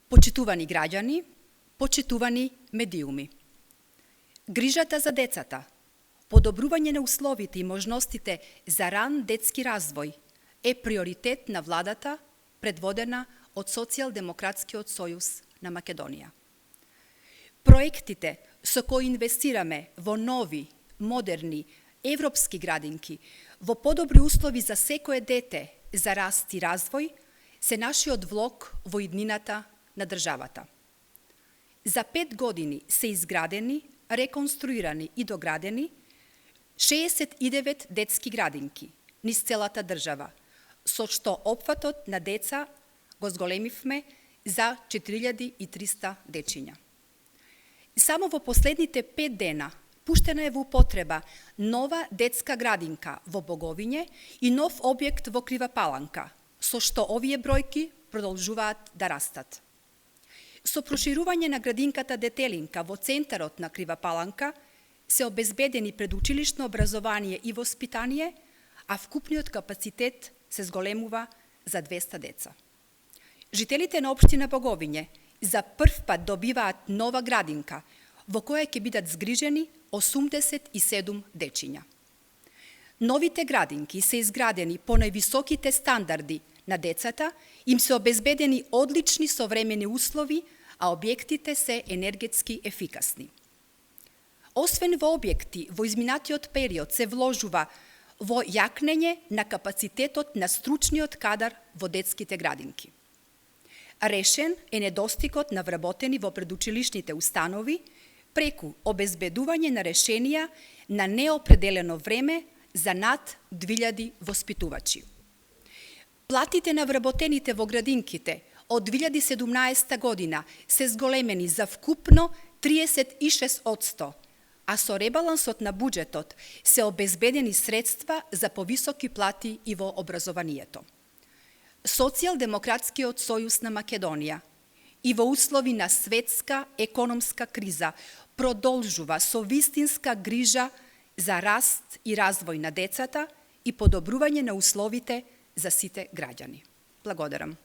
Почитувани граѓани, почитувани медиуми. Грижата за децата, подобрување на условите и можностите за ран детски развој е приоритет на владата, предводена од Социјалдемократскиот сојуз на Македонија. Проектите со кои инвестираме во нови, модерни, европски градинки, во подобри услови за секое дете за раст и развој, се нашиот влог во иднината на државата. За 5 години се изградени, реконструирани и доградени 69 детски градинки низ целата држава, со што опфатот на деца го зголемивме за 4300 дечиња. Само во последните 5 дена пуштена е во употреба нова детска градинка во Боговиње и нов објект во Крива Паланка, со што овие бројки продолжуваат да растат. Со проширување на градинката Детелинка во центарот на Крива Паланка се обезбедени предучилишно образование и воспитание, а вкупниот капацитет се зголемува за 200 деца. Жителите на општина Боговиње за прв пат добиваат нова градинка во која ќе бидат згрижени 87 дечиња. Новите градинки се изградени по највисоките стандарди на децата, им се обезбедени одлични современи услови, а објектите се енергетски ефикасни. Освен во објекти, во изминатиот период се вложува во јакнење на капацитетот на стручниот кадар во детските градинки. Решен е недостигот на вработени во предучилишните установи преку обезбедување на решенија на неопределено време за над 2000 воспитувачи. Платите на вработените во градинките од 2017 година се зголемени за вкупно 36%, а со ребалансот на буџетот се обезбедени средства за повисоки плати и во образованието. Социјалдемократскиот сојуз на Македонија и во услови на светска економска криза продолжува со вистинска грижа за раст и развој на децата и подобрување на условите за сите граѓани. Благодарам.